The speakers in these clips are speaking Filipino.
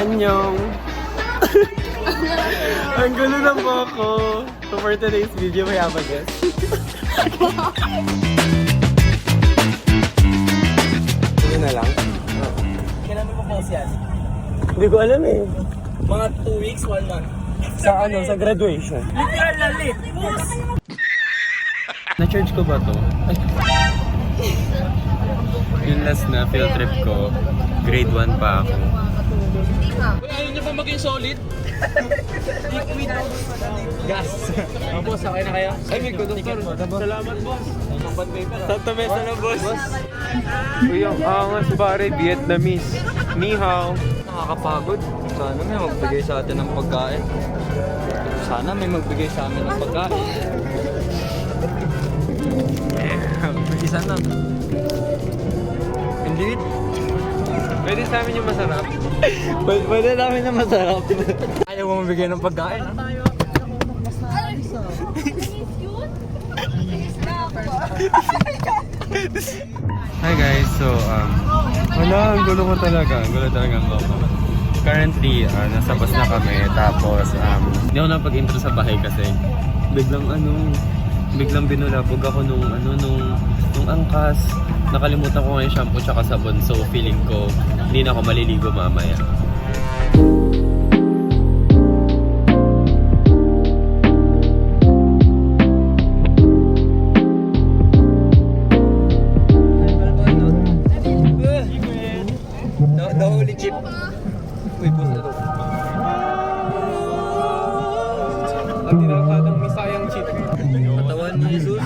Anyong! Ang gulo ng buhok. So for today's video, may have a guess. Sige na lang. Kailan mo pa-post yan? Hindi ko alam eh. Mga 2 weeks, 1 month. Sa ano? Sa graduation. Literal na lit. Post! Na-charge ko ba to? Ay. Yung last na field trip ko, grade 1 pa ako. Ayaw niyo pa maging solid? Liquid. Gas. Ang boss, okay na kayo? Ay, may conductor. Salamat, boss. Ang bad paper. Santa Mesa na, boss. Uy, ang angas pare, Vietnamese. Ni hao. Nakakapagod. Sana may magbigay sa atin ng pagkain. Sana may magbigay sa amin ng pagkain. Isa na. Hindi. Pwede sa amin yung masarap. Pwede namin na masarap. Ayaw mo mabigay ng pagkain. Hi guys, so wala, ang gulo ko talaga. Ang gulo talaga ang loko. Currently, nasa bus na kami. Tapos, hindi ako napag-intro sa bahay kasi biglang binulabog ako nung angkas. Nakalimutan ko ngayon shampoo tsaka sabon. So, feeling ko, hindi na ako maliligo mamaya. Nahuli chip. Uy, boss na to. Ang tinatawag misayang chip. Katawan ni Jesus.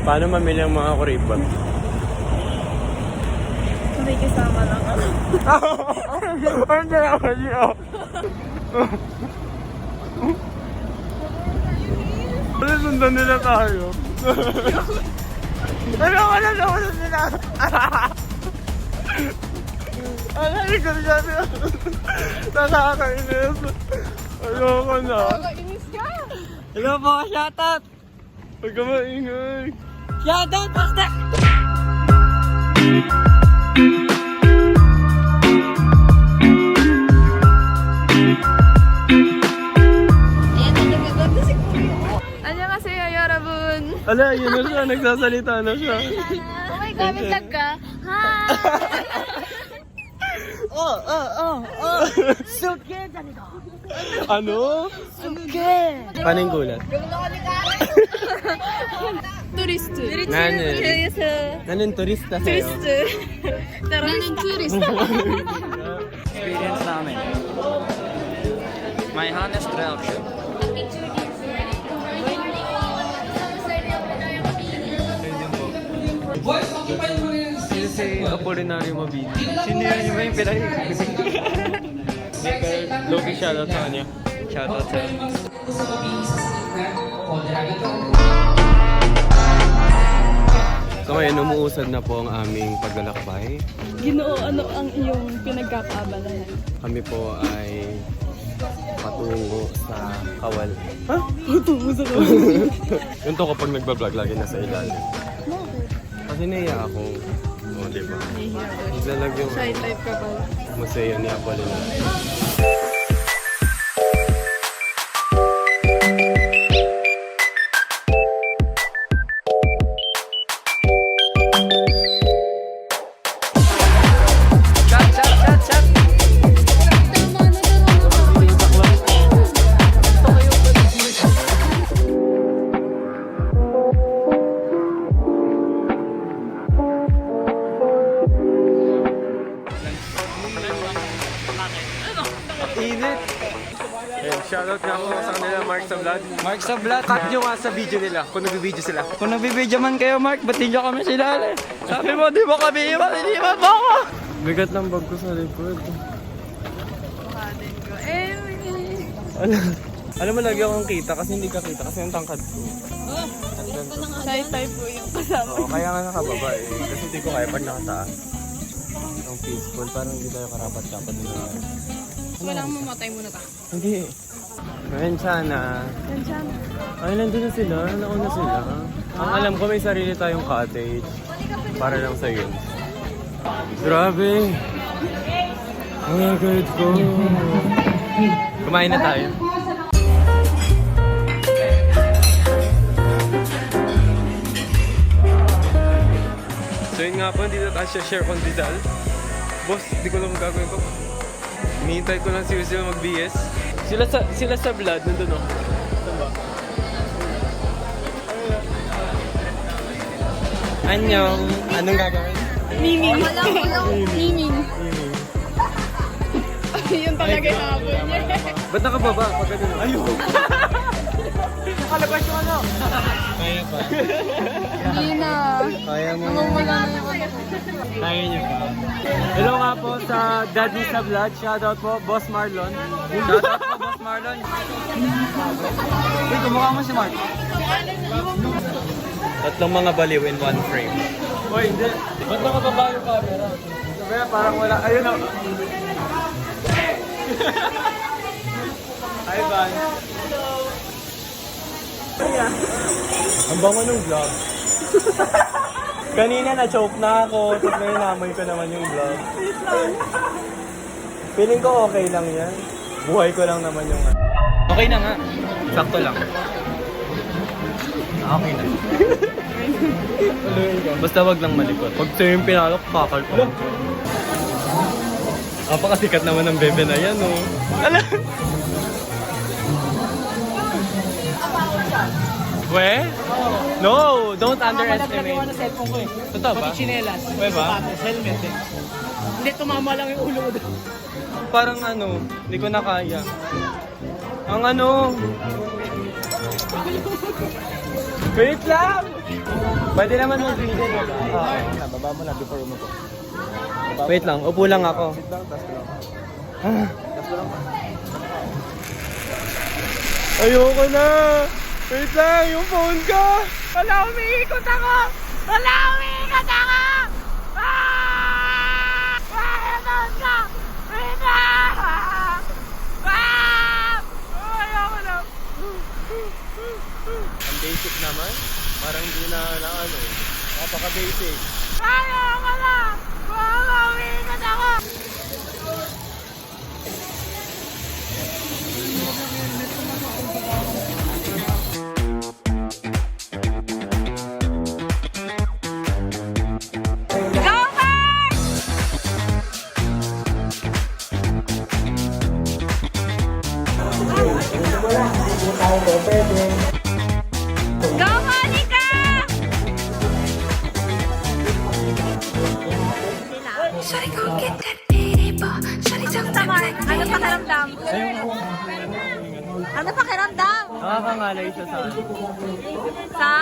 Paano mamili ang mga kuripot? May kasama lang ako. Ano na ako niyo? Ano sundan nila tayo? Ano ka na nakunan nila? Ano ko niya niya? Nakakainis. Ayoko na. Nakakainis ka! Hello po, shoutout! Huwag ka maingay. Shoutout, basta! Ayan, nagaganda si Kuya. Annyeonghaseyo, 여러분. Ala, yun na siya. Nagsasalita na siya. Oh my God, may tag ka? Hi! Suke! Ano? Suke! Paano yung gulat? Turist. 나는 Turist. 나는 turista sa'yo. Nanin tourist. Experience namin. My honest reaction. Sino si Apolinario Mabini? Sino yun yung may pinay? Loki shoutout sa kanya. Shoutout sa So ngayon, umuusad na po ang aming paglalakbay. Ginoo, ano ang iyong pinagkakaabalahan? Kami po ay patungo sa Kawal. Ha? Patungo sa kawal. Yun to kapag nagbablog, lagi nasa ilalim. Kasi naiya ako. O, diba? Naglalag yung Shy type ka ba? museo ni Apolinario. Init! Ayun, shoutout nga po sa kanila, Mark Sablat. Mark Sablat. Cut nyo nga sa video nila, kung nagbibideo sila. Kung nagbibideo man kayo, Mark, ba't hindi kami sila? Sabi mo, di mo kami iwan, hindi mo ako! Bigat ng bag ko sa likod. Kuhanin ko. Alam mo, lagi akong kita kasi hindi ka kita kasi ang tangkad ko. Shy type po yung kasama. Oo, kaya nga nakababa eh. Kasi hindi ko kaya pag nakataas. Ang peaceful, parang hindi tayo karapat-dapat nila. Kailangan mamatay muna ta. Hindi. Ngayon sana. Diyan. Ay, nandun na sila. Nauna sila. Ang alam ko may sarili tayong cottage. Para lang sa yun. Grabe. Ang good ko. Kumain na tayo. So yun nga po, dito tayo share kondidal. Boss, di ko lang magagawin ko. Hinihintay ko lang si Usil mag-BS. Sila sa vlog, nandun o. Saan ba? Anyong, anong gagawin? Nining. Nining. Yun talaga yung habol niya. Ba't nakababa? Pag ganun. Ayun! Nakalabas yung ano. Kaya pa. Hindi na. Kaya mo. Wala na yung ano. Kaya niyo pa. Hello nga po sa Daddy sa Vlog. Shoutout po, Boss Marlon. Shoutout po, Boss Marlon. Uy, kumukha mo si Mark. Tatlong mga baliw in one frame. Uy, hindi. Ba't nakababa yung camera? Kaya parang wala. Ayun o. Hi, Van. Ang bango ng vlog. Kanina na-choke na ako, tapos ngayon namoy ko naman yung vlog. Feeling ko okay lang yan. Buhay ko lang naman yung... Okay na nga. Sakto lang. Okay na. Basta wag lang malikot. Pag sa'yo yung pinalok, kakalpang. Napakasikat naman ng bebe na yan, oh. Alam! We? No! Don't underestimate. Nagkagawa ng cellphone ko eh. Totoo ba? Pati chinelas. May ba? sapatos, helmet eh. Hindi, tumama lang yung ulo ko doon. Parang ano, hindi ko na kaya. Ang ano... Wait lang! Pwede naman mag-video, diba? Baba mo na before mo ko. Wait lang, upo lang ako. Sit lang, taas ko lang. Ah, Taas ko lang. ayoko na! Wait lang, yung phone ko! Wala, umiikot ako! Wala, umiikot ako! Ah! Ah! Yung phone ko! Wait lang! Ah! Oh, ayoko na! Ang basic naman? Parang di na ano. Napaka-basic. Ayoko na! Wala, umiikot ako! Go, Monica! Shawty gon' get that table. Shawty talk to me like Ano pakiramdam? Ano pakiramdam? Nakakangalay siya sa Sa?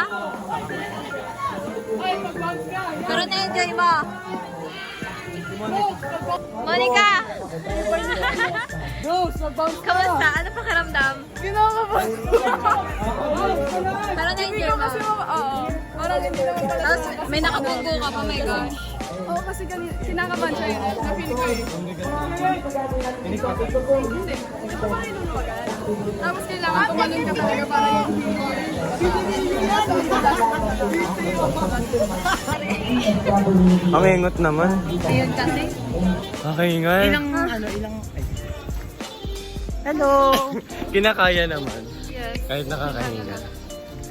Pero na-enjoy mo. Monica! Kamusta? Ano pakiramdam? Kinakabahan. Pero na-enjoy mo. Oo. Parang hindi naman pala. Tapos may nakabunggo ka pa, my gosh. Oo, kasi kinakabahan siya yun. Na-feel ko eh. Hindi. Tapos kailangan tumalon ka talaga para yung Ang ingot naman. Ayun kasi. Nakaingal. Hello! Kinakaya naman. Yes. Kahit nakakahinga.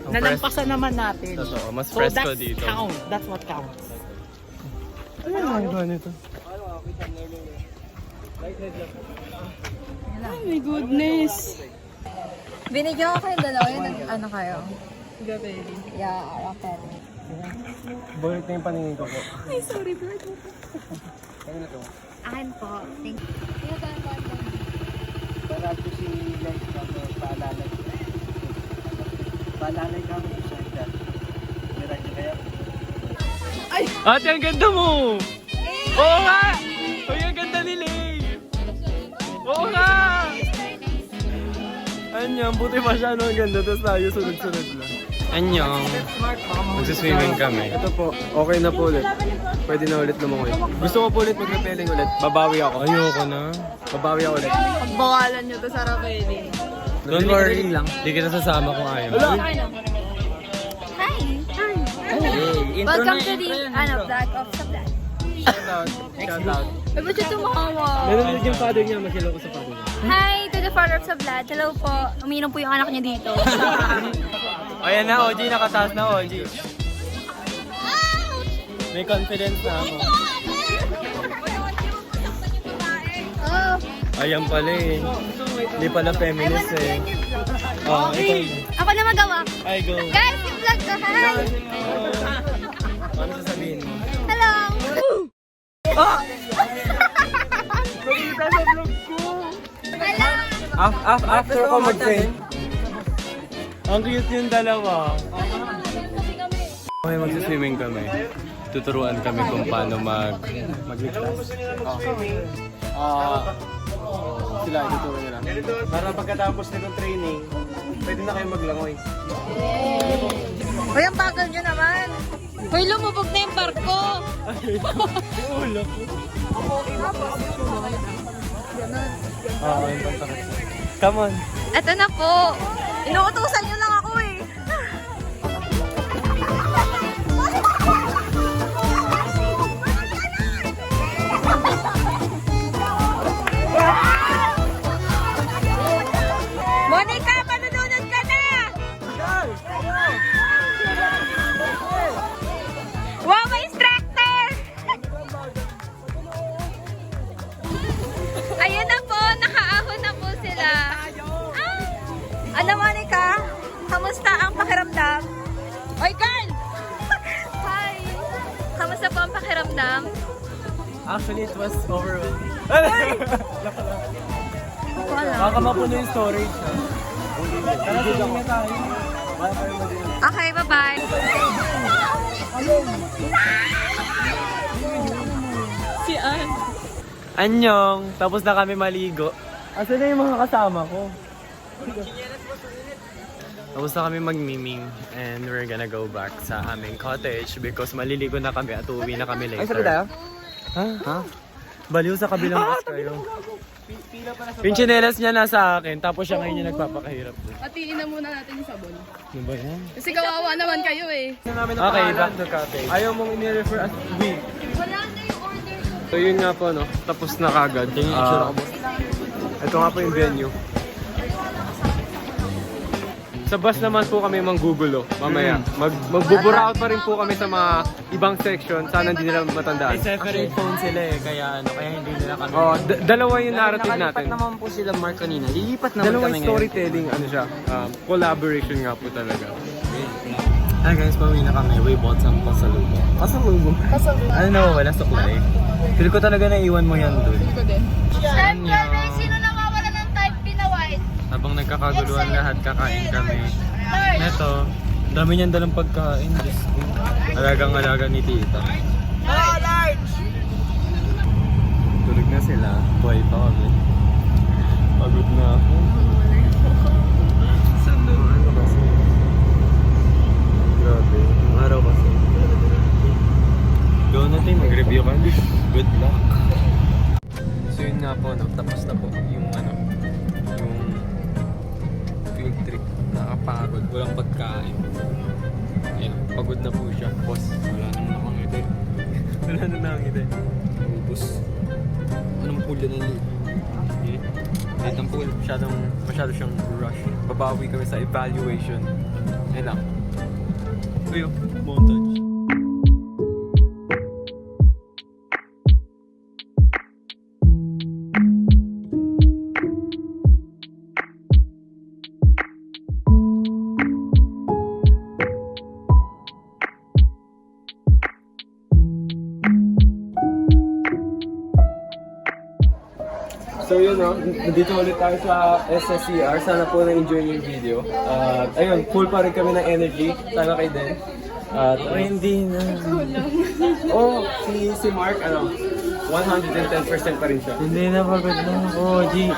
Ang Nalampasan naman natin. Totoo, mas So fresco that's dito. count. That's what counts. Ano ba nito? Oh my goodness. Binigyan ko kayong dalawa yun. Ano kayo? gabi. Yeah, okay. Bulit na yung paningin ko po. Ay, sorry, Brad. Akin po. Thank you. Para po si Lex kami paalalay. Paalalay kami sa edad. Meron niyo kaya? Ate, ang ganda mo! Oo nga! Uy, ang ganda ni Lay! Oo nga! Anyang, buti pa siya no, ang ganda. Tapos tayo sunod-sunod lang. Anyang, magsiswimming kami. Ito po, okay na po ulit. Pwede na ulit lumangoy. Gusto ko po ulit mag-rappelling ulit. Babawi ako. Ayoko na. Babawi ako ulit. Pagbawalan nyo to sa rappelling. Don't worry lang. Hindi kita sasama kung ayaw. Hi! Hi! Welcome to the, vlog of Sablan. Shoutout. Shoutout. Ay, ba't siya tumawa? Nanonood yung father niya, mag-hello ko sa father niya. Hi to the father of Sablad. Hello po. Umiinom po yung anak niya dito. Ayan na, OG. Nakataas na, OG. May confidence na ako. Oh. Ayan pala eh. Hindi pala feminist eh. Oh, ito. Ako na magawa. Ay, go. Guys, yung vlog ko. Hi! Ano sasabihin mo? Hello! Nakita sa vlog ko. Hello! After ko mag-train. Ang cute yung dalawa. Okay, magsiswimming kami. Tuturuan kami kung paano magligtas. Sila, tuturuan nila. Para pagkatapos nitong training, pwede na kayo maglangoy. Uy, ang bagal nyo naman. Uy, lumubog na yung barko. Ulo ko. Yung pagtakot. Come on. Eto na po. Inuutusan nyo lang ako eh. Monica, manununod ka na! Wow, may instructor! Ayun na po, nakaahon na po sila. Ano, Monica? Kamusta ang pakiramdam? Oy, girl! Hi! Kamusta po ang pakiramdam? Actually, it was overwhelming. Wala. Baka mapuno yung storage. Tara, swimming na tayo. Baka kayo mag-inom. Okay, bye-bye. Si Ann. Anyong! Tapos na kami maligo. Asan na yung mga kasama ko? Tapos na kami magmiming and we're gonna go back sa aming cottage because maliligo na kami at uuwi na kami later. Ay, sabi tayo? Ha? Baliw sa kabilang bus kayo. Yung tsinelas niya nasa akin, tapos siya ngayon yung nagpapakahirap doon. Hatiin na muna natin yung sabon. Ano ba yan? Kasi kawawa naman kayo eh. Okay, back to cottage. Ayaw mong ini-refer as we. Wala na yung order ko. So yun nga po, no? Tapos na kagad. Ito nga po yung venue. Sa bus naman po kami manggugulo mamaya. Magbubura out pa rin po kami sa mga ibang section. Sana hindi nila matandaan. Separate phone sila eh, kaya hindi nila kami. Oh, dalawa yung narrative natin. naman po sila Mark kanina. Lilipat naman Dalawang kami storytelling, ano siya, collaboration nga po talaga. Hi guys, pauwi na kami. We bought some pasalubong. Pasalubong? Ano nawawala sa kulay? Feel ko talaga naiwan mo yan dun. Ito din. Sino nawawala ng type P na white? Habang nagkakaguluhan lahat, kakain kami. Neto, dami niyan dalang pagkain. Diyos ko. Alagang-alaga ni tita. Tulog na sila. Buhay pa kami. Pagod na ako. Ano kasi? Grabe. Ang araw kasi. Go natin, mag-review kami. Good luck. So yun nga po, no? Tapos na po yung field trip. Nakapagod. Walang pagkain. Ayan, pagod na po siya. Boss, wala nang nakangiti. Wala na nakangiti. Ubus. Anong pool yan ang liit? Liit ang pool. Masyado siyang rush. Babawi kami sa evaluation. Ayun lang. Uy, montage. So yun no, nandito ulit tayo sa SSCR. Sana po na-enjoy niyo yung video. Ayun, full pa rin kami ng energy. Sana kayo din. Hindi na. Oh, si Mark, 110% pa rin siya. Hindi na pagod na ako, G.